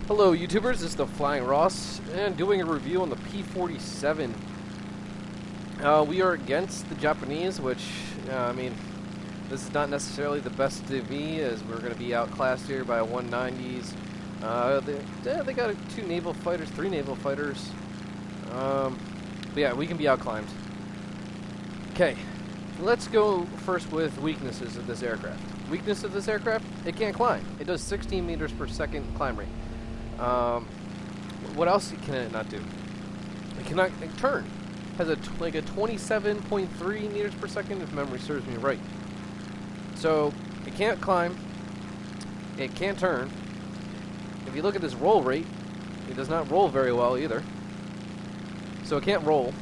Hello YouTubers, this is the Flying Ross, and doing a review on the P-47. We are against the Japanese, which, I mean, this is not necessarily the best to me, as we're going to be outclassed here by 190s. They got three naval fighters. But yeah, we can be outclimbed. Okay, let's go first with weaknesses of this aircraft. Weakness of this aircraft, it can't climb. It does 16 meters per second climb rate. What else can it not do? It cannot turn. Has like a 27.3 meters per second, if memory serves me right. So it can't climb. It can't turn. If you look at this roll rate, it does not roll very well either. So it can't roll.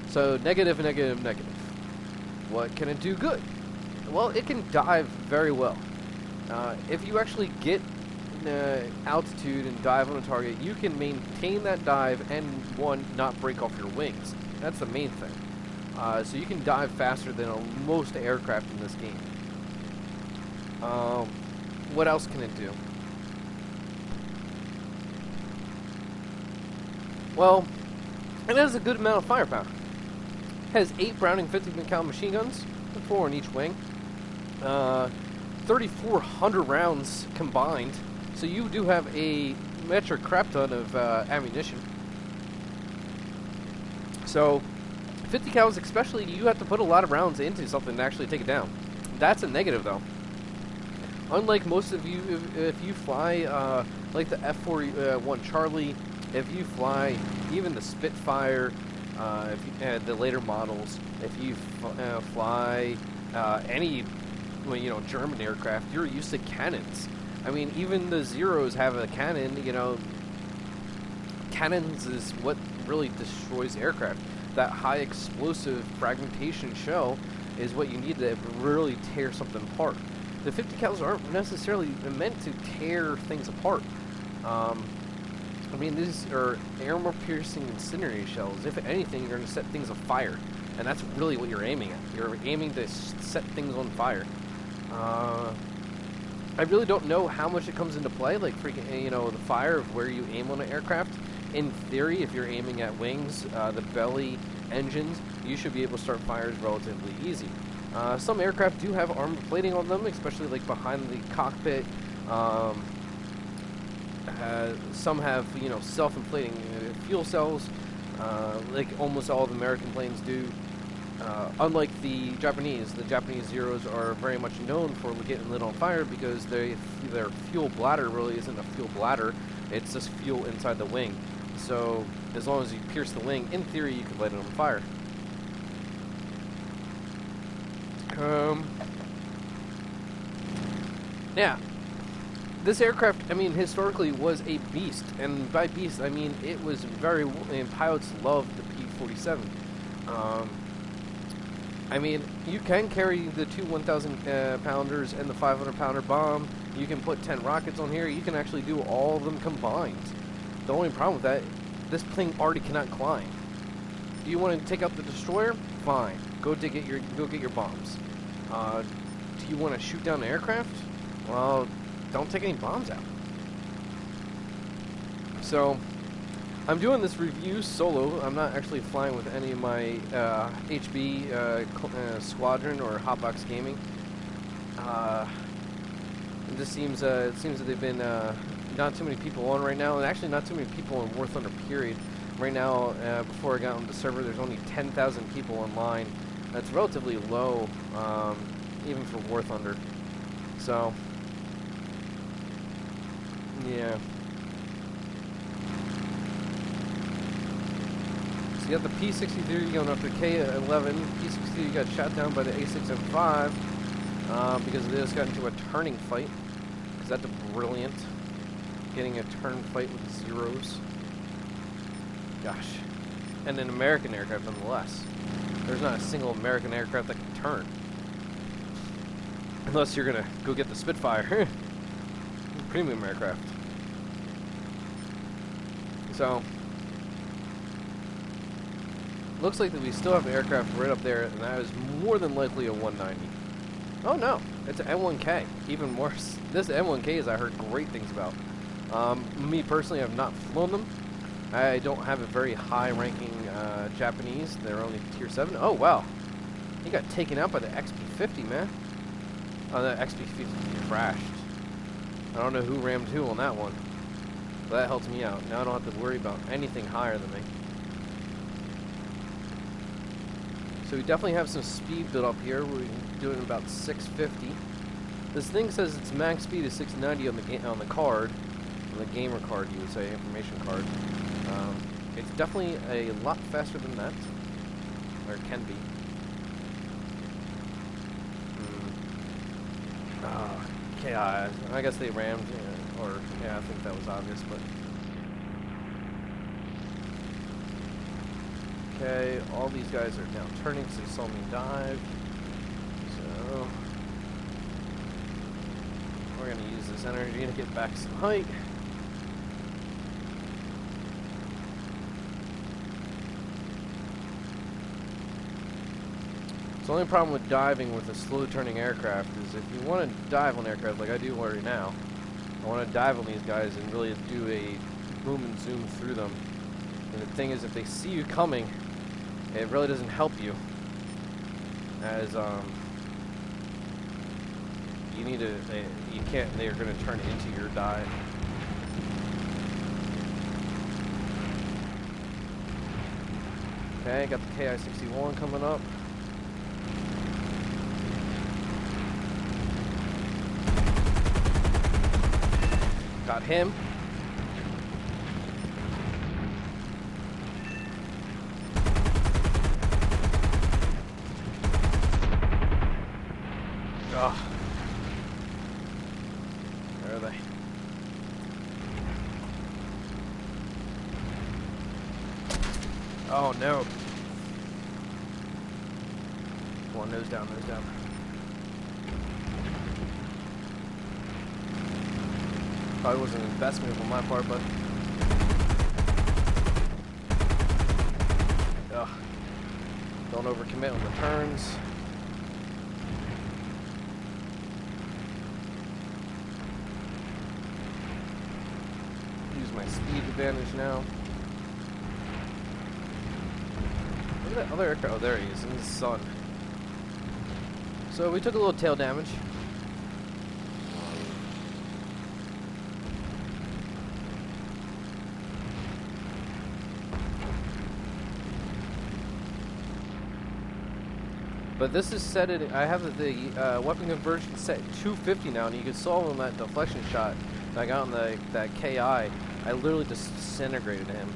So negative, negative, negative. What can it do good? Well, it can dive very well. If you actually get altitude and dive on a target, you can maintain that dive and, one, not break off your wings. That's the main thing. So you can dive faster than most aircraft in this game. What else can it do? Well, it has a good amount of firepower. It has 8 Browning 50 cal machine guns, 4 on each wing. 3,400 rounds combined. So you do have a metric crap ton of ammunition. So 50 cals especially, you have to put a lot of rounds into something to actually take it down. That's a negative though. Unlike most of you, if you fly like the F-41 Charlie, if you fly even the Spitfire, the later models, if you fly any German aircraft, you're used to cannons. I mean, even the Zeros have a cannon, Cannons is what really destroys aircraft. That high explosive fragmentation shell is what you need to really tear something apart. The 50 cals aren't necessarily meant to tear things apart. I mean, these are armor-piercing incendiary shells. If anything, you're going to set things afire. And that's really what you're aiming at. You're aiming to set things on fire. I really don't know how much it comes into play, like freaking, the fire of where you aim on an aircraft. In theory, if you're aiming at wings, the belly, engines, you should be able to start fires relatively easy. Some aircraft do have armor plating on them, especially like behind the cockpit. Some have, self-inflating fuel cells, like almost all of American planes do. Unlike the Japanese Zeros are very much known for getting lit on fire because their fuel bladder really isn't a fuel bladder, it's just fuel inside the wing. So as long as you pierce the wing, in theory you could light it on fire. Yeah. This aircraft, I mean, historically was a beast, and by beast I mean it was pilots loved the P-47. I mean, you can carry the two 1,000 pounders and the 500 pounder bomb. You can put 10 rockets on here. You can actually do all of them combined. The only problem with that, this plane already cannot climb. Do you want to take out the destroyer? Fine. Go get your bombs. Do you want to shoot down the aircraft? Well, don't take any bombs out. So I'm doing this review solo. I'm not actually flying with any of my HB Squadron or Hotbox Gaming. It just seems that they've been not too many people on right now, and actually not too many people in War Thunder period. Right now, before I got on the server, there's only 10,000 people online. That's relatively low, even for War Thunder. So, yeah. You got the P-63 going after K-11. P-63 got shot down by the A6M5 because they just got into a turning fight. Because that's brilliant. Getting a turn fight with Zeros. Gosh. And an American aircraft nonetheless. There's not a single American aircraft that can turn. Unless you're going to go get the Spitfire. Premium aircraft. So looks like that we still have an aircraft right up there, and that is more than likely a 190. Oh no, it's an M1K. Even worse. This M1K I heard great things about. Me personally, I've not flown them. I don't have a very high-ranking Japanese. They're only tier 7. Oh, wow. He got taken out by the XP-50, man. Oh, the XP-50 crashed. I don't know who rammed who on that one. But that helps me out. Now I don't have to worry about anything higher than me. So we definitely have some speed built up here. We're doing about 650. This thing says its max speed is 690 on the card, on the gamer card, you would say, information card. It's definitely a lot faster than that, or it can be. Okay, I guess they rammed, or yeah, I think that was obvious, but. Okay, all these guys are now turning because they saw me dive. So we're going to use this energy to get back some height. So the only problem with diving with a slow turning aircraft is if you want to dive on aircraft like I do right now, I want to dive on these guys and really do a boom and zoom through them. And the thing is, if they see you coming, it really doesn't help you, as you need to. You can't. They are going to turn into your dive. Okay, got the KI-61 coming up. Got him. Ugh. Where are they? Oh no. Come on, nose down, nose down. Probably wasn't an investment on my part, but. Ugh. Don't overcommit on the turns. Use my speed advantage now. Look at that other aircraft. Oh, there he is in the sun. So we took a little tail damage. But this is set at, I have the weapon conversion set at 250 now, and you can saw on that deflection shot that I got on that KI, I literally just disintegrated him.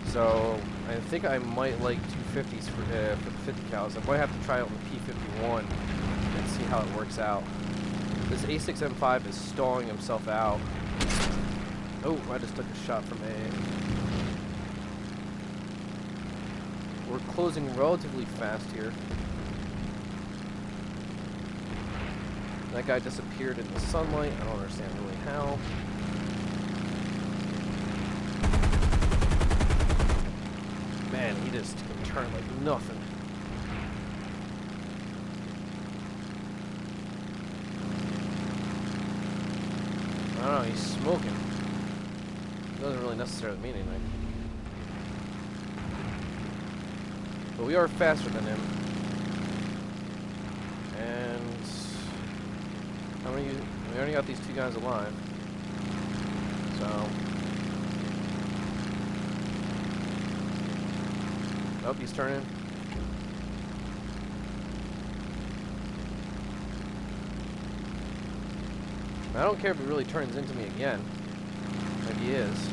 So I think I might like 250s for the 50 cals. I might have to try it on the P-51 and see how it works out. This A6M5 is stalling himself out. Oh, I just took a shot from A. We're closing relatively fast here. That guy disappeared in the sunlight. I don't understand really how. Man, he just turned like nothing. I don't know, he's smoking. Doesn't really necessarily mean anything. But we are faster than him. And how many? We only got these two guys alive. So. Oh, he's turning. I don't care if he really turns into me again. Like he is.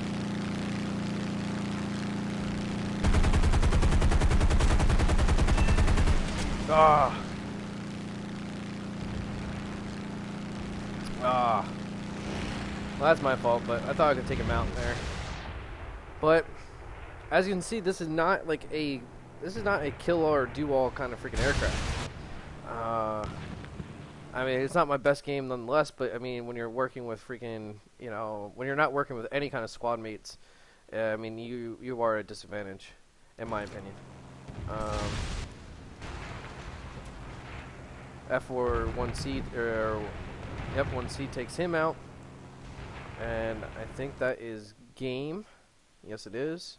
Ah. Ah. Well, that's my fault, but I thought I could take him out there. But as you can see, this is not like a kill all or do all kind of freaking aircraft. I mean, it's not my best game nonetheless, but I mean, when you're working with freaking, you know, when you're not working with any kind of squad mates, I mean, you are at a disadvantage, in my opinion. F4 1C, yep, 1C takes him out. And I think that is game. Yes, it is.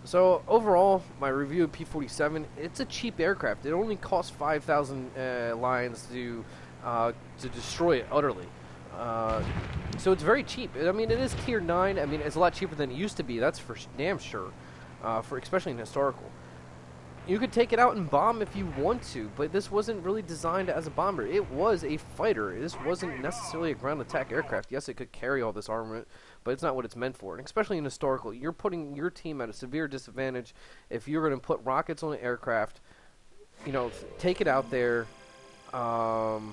So overall, my review of P-47, it's a cheap aircraft. It only costs 5,000 lions to destroy it utterly. Uh, so it's very cheap. I mean, it is tier 9. I mean, it's a lot cheaper than it used to be. That's for damn sure. For especially in historical. You could take it out and bomb if you want to, but this wasn't really designed as a bomber. It was a fighter. This wasn't necessarily a ground attack aircraft. Yes, it could carry all this armament, but it's not what it's meant for. And especially in historical, you're putting your team at a severe disadvantage if you're going to put rockets on an aircraft, you know, take it out there. And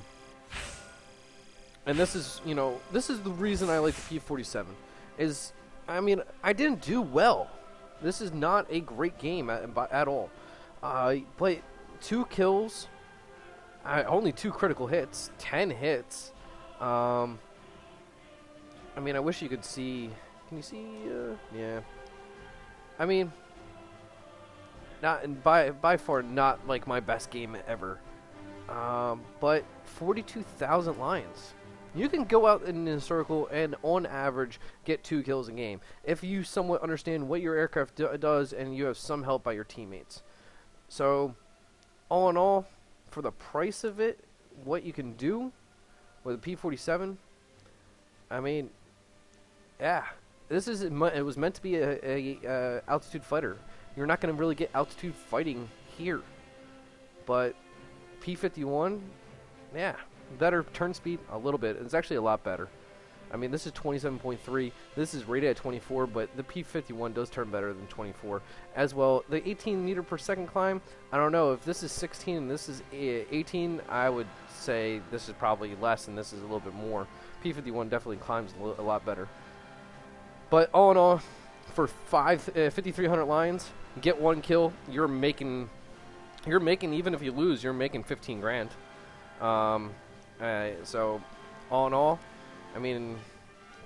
this is, you know, this is the reason I like the P-47. Is, I mean, I didn't do well. This is not a great game at all. But 2 kills, only 2 critical hits, 10 hits. I mean, I wish you could see. Can you see? Yeah. I mean, not by far not like my best game ever. But 42,000 lions. You can go out in a circle and, on average, get 2 kills a game if you somewhat understand what your aircraft does and you have some help by your teammates. So, all in all, for the price of it, what you can do with a P-47, I mean, yeah, this is it was meant to be a altitude fighter. You're not going to really get altitude fighting here, but P-51, yeah, better turn speed a little bit. It's actually a lot better. I mean, this is 27.3. This is rated at 24, but the P-51 does turn better than 24. As well, the 18 meter per second climb, I don't know. If this is 16 and this is 18, I would say this is probably less and this is a little bit more. P-51 definitely climbs a lot better. But all in all, for 5,300 lions, get 1 kill, you're making, even if you lose, you're making 15 grand. So, all in all, I mean,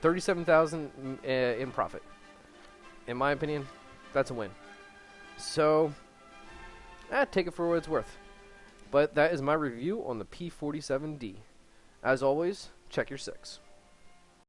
37,000 in profit. In my opinion, that's a win. So, take it for what it's worth. But that is my review on the P-47D. As always, check your 6.